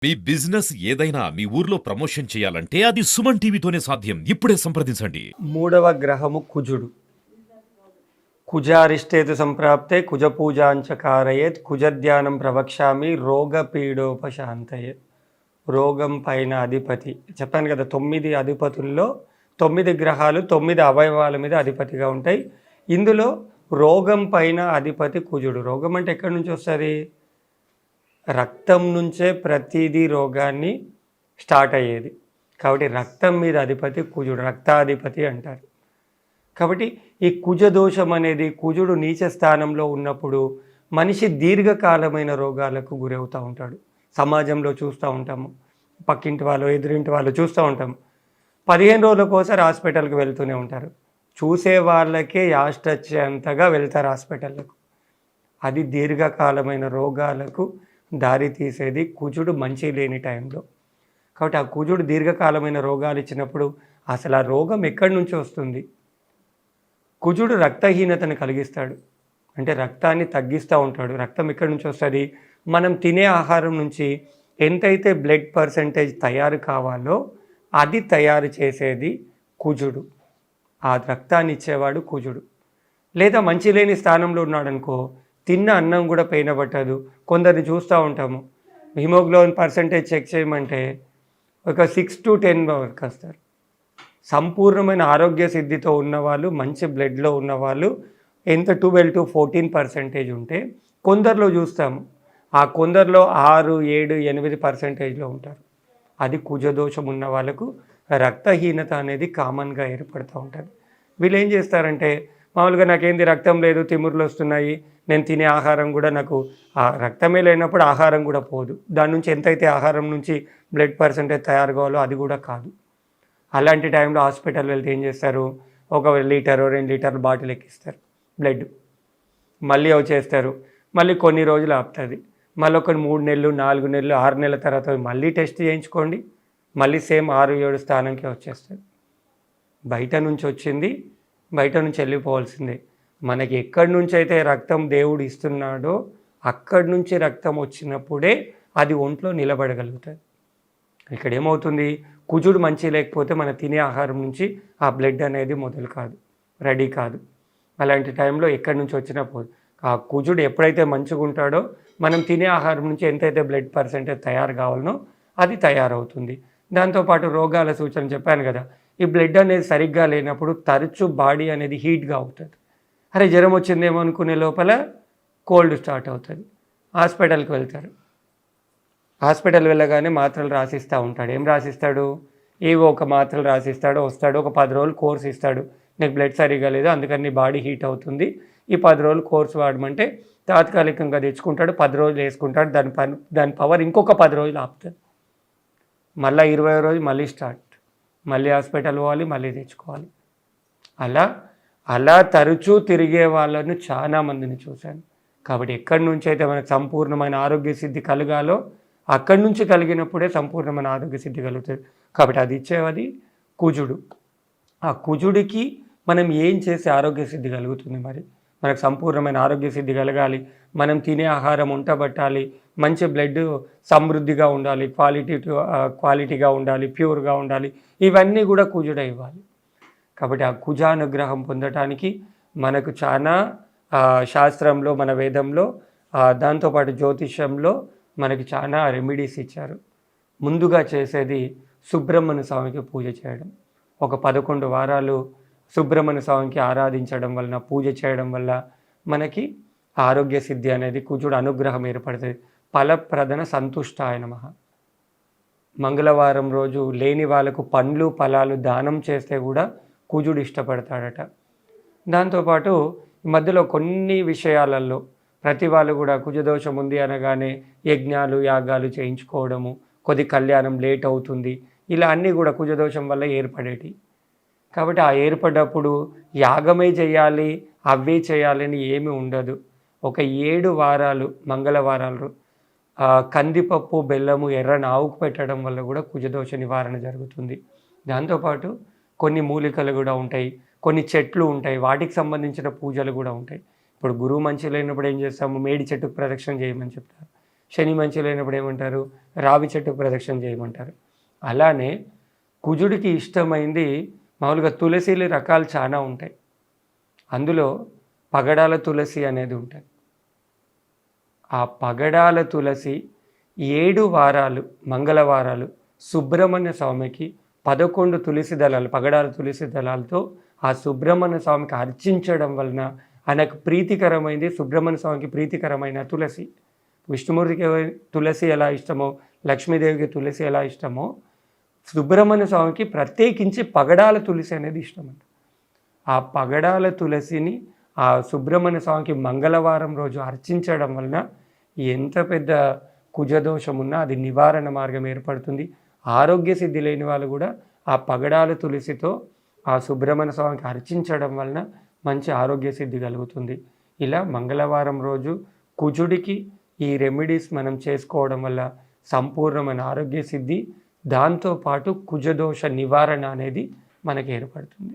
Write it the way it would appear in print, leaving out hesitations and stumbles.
మీ business ఏదైనా మీ ఊర్లో promotion చేయాలంటే అది సుమన్ టీవీతోనే సాధ్యం. ఇప్పుడే సంప్రదించండి. మూడవ గ్రహము కుజుడు. కుజారిష్టేతు సంప్రాప్తే కుజ పూజాంచ కారయేత్ కుజధ్యానం ప్రవక్ష్యామి రోగపీడోపశాంతయే. రోగం పైన అధిపతి చెప్పాను కదా, 9 అధిపతుల్లో 9 గ్రహాలు 9 అవయవాల మీద అధిపతిగా ఉంటాయి. ఇందులో రోగం పైన అధిపతి కుజుడు. రోగం అంటే ఎక్కడి నుంచి వస్తుంది? రక్తం నుంచే ప్రతిదీ రోగాన్ని స్టార్ట్ అయ్యేది. కాబట్టి రక్తం మీద అధిపతి కుజుడు, రక్తాధిపతి అంటారు. కాబట్టి ఈ కుజ దోషం అనేది, కుజుడు నీచ స్థానంలో ఉన్నప్పుడు మనిషి దీర్ఘకాలమైన రోగాలకు గురవుతూ ఉంటాడు. సమాజంలో చూస్తూ ఉంటాము, పక్కింటి వాళ్ళు ఎదురింటి వాళ్ళు చూస్తూ ఉంటాము. 15 రోజులకోసారి హాస్పిటల్కి వెళ్తూనే ఉంటారు. చూసే వాళ్ళకే యాస్ట్ వచ్చేంతగా వెళ్తారు హాస్పిటల్లకు. అది దీర్ఘకాలమైన రోగాలకు దారి తీసేది కుజుడు మంచి లేని టైంలో. కాబట్టి ఆ కుజుడు దీర్ఘకాలమైన రోగాలు ఇచ్చినప్పుడు అసలు ఆ రోగం ఎక్కడి నుంచి వస్తుంది? కుజుడు రక్తహీనతను కలిగిస్తాడు, అంటే రక్తాన్ని తగ్గిస్తూ ఉంటాడు. రక్తం ఎక్కడి నుంచి వస్తుంది? మనం తినే ఆహారం నుంచి ఎంతైతే బ్లడ్ పర్సంటేజ్ తయారు కావాలో అది తయారు చేసేది కుజుడు. ఆ రక్తాన్ని ఇచ్చేవాడు కుజుడు. లేదా మంచి లేని స్థానంలో ఉన్నాడనుకో, తిన్న అన్నం కూడా పెయిన పట్టదు. కొందరిని చూస్తూ ఉంటాము, హిమోగ్లోబిన్ పర్సంటేజ్ చెక్ చేయమంటే ఒక 6 to 10 వరకు వస్తారు. సంపూర్ణమైన ఆరోగ్య సిద్ధితో ఉన్నవాళ్ళు, మంచి బ్లడ్లో ఉన్నవాళ్ళు ఎంత 12 to 14% ఉంటే, కొందరిలో చూస్తాము ఆ కొందరిలో 6, 7, 8% ఉంటారు. అది కుజదోషం ఉన్న వాళ్ళకు రక్తహీనత అనేది కామన్గా ఏర్పడుతూ ఉంటుంది. వీళ్ళు ఏం చేస్తారంటే, మామూలుగా నాకేంది రక్తం లేదు, తిమ్మురులు వస్తున్నాయి, నేను తినే ఆహారం కూడా నాకు ఆ రక్తమే లేనప్పుడు ఆహారం కూడా పోదు, దాని నుంచి ఎంతైతే ఆహారం నుంచి బ్లడ్ పర్సంటేజ్ తయారు కావాలో అది కూడా కాదు. అలాంటి టైంలో హాస్పిటల్ వెళ్తే ఏం చేస్తారు? 1 లీటరు 2 లీటర్ల బాటిల్ ఎక్కిస్తారు బ్లడ్, మళ్ళీ వచ్చేస్తారు. మళ్ళీ కొన్ని రోజులు ఆపుతుంది, మళ్ళీ ఒక 3 నెలలు 4 నెలలు 6 నెలల తర్వాత మళ్ళీ టెస్ట్ చేయించుకోండి, మళ్ళీ సేమ్ 6-7 స్థానంకే వచ్చేస్తుంది. బయట నుంచి వచ్చింది బయట నుంచి వెళ్ళిపోవాల్సిందే. మనకి ఎక్కడి నుంచి అయితే రక్తం దేవుడు ఇస్తున్నాడో అక్కడి నుంచి రక్తం వచ్చినప్పుడే అది ఒంట్లో నిలబడగలుగుతుంది. ఇక్కడ ఏమవుతుంది? కుజుడు మంచి లేకపోతే మన తినే ఆహారం నుంచి ఆ బ్లడ్ అనేది మొదలు కాదు, రెడీ కాదు. అలాంటి టైంలో ఎక్కడి నుంచి వచ్చినా పోదు. ఆ కుజుడు ఎప్పుడైతే మంచిగా ఉంటాడో మనం తినే ఆహారం నుంచి ఎంతైతే బ్లడ్ పర్సెంటేజ్ తయారు కావాలనో అది తయారవుతుంది. దాంతోపాటు రోగాల సూచన చెప్పాను కదా, ఈ బ్లడ్ అనేది సరిగ్గా లేనప్పుడు తరచూ బాడీ అనేది హీట్గా అవుతుంది. అరే జ్వరం వచ్చిందేమో అనుకునే లోపల కోల్డ్ స్టార్ట్ అవుతుంది, హాస్పిటల్కి వెళ్తారు. హాస్పిటల్ వెళ్ళగానే మాత్రలు రాసిస్తూ ఉంటాడు. ఏం రాసిస్తాడు? ఏవో ఒక మాత్రలు రాసిస్తాడు. వస్తాడు, ఒక 10 రోజులు కోర్స్ ఇస్తాడు. నీకు బ్లడ్ సరిగా లేదు, అందుకని నీ బాడీ హీట్ అవుతుంది, ఈ 10 రోజులు కోర్స్ వాడమంటే తాత్కాలికంగా తెచ్చుకుంటాడు. 10 రోజులు వేసుకుంటాడు, దాని పవర్ ఇంకొక 10 రోజులు ఆపుతుంది. మళ్ళీ 20వ రోజు మళ్ళీ స్టార్ట్, మళ్ళీ హాస్పిటల్ పోవాలి, మళ్ళీ తెచ్చుకోవాలి. అలా తరచూ తిరిగే వాళ్ళను చాలా మందిని చూశాను. కాబట్టి ఎక్కడి నుంచి అయితే మనకు సంపూర్ణమైన ఆరోగ్య సిద్ధి కలగాలో అక్కడి నుంచి కలిగినప్పుడే సంపూర్ణమైన ఆరోగ్య సిద్ధి కలుగుతుంది. కాబట్టి అది ఇచ్చేది కుజుడు. ఆ కుజుడికి మనం ఏం చేస్తే ఆరోగ్య సిద్ధి కలుగుతుంది? మరి మనకు సంపూర్ణమైన ఆరోగ్య సిద్ధి కలగాలి, మనం తినే ఆహారం ఉంటబట్టాలి, మంచి బ్లడ్ సమృద్ధిగా ఉండాలి, క్వాలిటీగా ఉండాలి, ప్యూర్గా ఉండాలి, ఇవన్నీ కూడా కుజుడే ఇవ్వాలి. కాబట్టి ఆ కుజానుగ్రహం పొందటానికి మనకు చాలా శాస్త్రంలో, మన వేదంలో, దాంతోపాటు జ్యోతిష్యంలో మనకి చాలా రెమెడీస్ ఇచ్చారు. ముందుగా చేసేది సుబ్రహ్మణ్య స్వామికి పూజ చేయడం. ఒక 11 వారాలు సుబ్రహ్మణ్య స్వామికి ఆరాధించడం వలన, పూజ చేయడం వల్ల మనకి ఆరోగ్య సిద్ధి అనేది, కుజుడు అనుగ్రహం ఏర్పడుతుంది. ఫలప్రదన సంతుష్టాయ నమః. మంగళవారం రోజు లేని వాళ్ళకు పండ్లు ఫలాలు దానం చేస్తే కూడా కుజుడు ఇష్టపడతాడట. దాంతోపాటు ఈ మధ్యలో కొన్ని విషయాలలో ప్రతి వాళ్ళు కూడా కుజదోషం ఉంది అనగానే యజ్ఞాలు యాగాలు చేయించుకోవడము, కొద్ది కళ్యాణం లేట్ అవుతుంది, ఇలా అన్నీ కూడా కుజదోషం వల్ల ఏర్పడేటి. కాబట్టి ఆ ఏర్పడ్డప్పుడు యాగమే చేయాలి, అవే చేయాలని ఏమీ ఉండదు. ఒక 7 వారాలు మంగళవారాలు కందిపప్పు బెల్లము ఎర్రని ఆవుకు పెట్టడం వల్ల కూడా కుజదోష నివారణ జరుగుతుంది. దాంతోపాటు కొన్ని మూలికలు కూడా ఉంటాయి, కొన్ని చెట్లు ఉంటాయి, వాటికి సంబంధించిన పూజలు కూడా ఉంటాయి. ఇప్పుడు గురువు మంచి లేనప్పుడు ఏం చేస్తాము? మేడి చెట్టుకు ప్రదక్షిణ చేయమని చెప్తారు. శని మంచి లేనప్పుడు ఏమంటారు, రావి చెట్టు ప్రదక్షిణ చేయమంటారు. అలానే కుజుడికి ఇష్టమైంది మామూలుగా తులసిల రకాలు చాలా ఉంటాయి. అందులో పగడాల తులసి అనేది ఉంటుంది. ఆ పగడాల తులసి 7 వారాలు మంగళవారాలు సుబ్రహ్మణ్య స్వామికి 11 తులసి దళాలు పగడాల తులసి దళాలతో ఆ సుబ్రహ్మణ్య స్వామికి అర్చించడం వలన ఆయనకు ప్రీతికరమైంది. సుబ్రహ్మణ్య స్వామికి ప్రీతికరమైన తులసి. విష్ణుమూర్తికి తులసి ఎలా ఇష్టమో, లక్ష్మీదేవికి తులసి ఎలా ఇష్టమో, సుబ్రహ్మణ్య స్వామికి ప్రత్యేకించి పగడాల తులసి అనేది ఇష్టం అంట. ఆ పగడాల తులసిని ఆ సుబ్రహ్మణ్య స్వామికి మంగళవారం రోజు అర్చించడం వలన ఎంత పెద్ద కుజదోషం ఉన్నా అది నివారణ మార్గం ఏర్పడుతుంది. ఆరోగ్య సిద్ధి లేని వాళ్ళు కూడా ఆ పగడాల తులసితో ఆ సుబ్రహ్మణ్య స్వామికి అర్చించడం వలన మంచి ఆరోగ్య సిద్ధి కలుగుతుంది. ఇలా మంగళవారం రోజు కుజుడికి ఈ రెమెడీస్ మనం చేసుకోవడం వల్ల సంపూర్ణమైన ఆరోగ్య సిద్ధి, దాంతోపాటు కుజదోష నివారణ అనేది మనకి ఏర్పడుతుంది.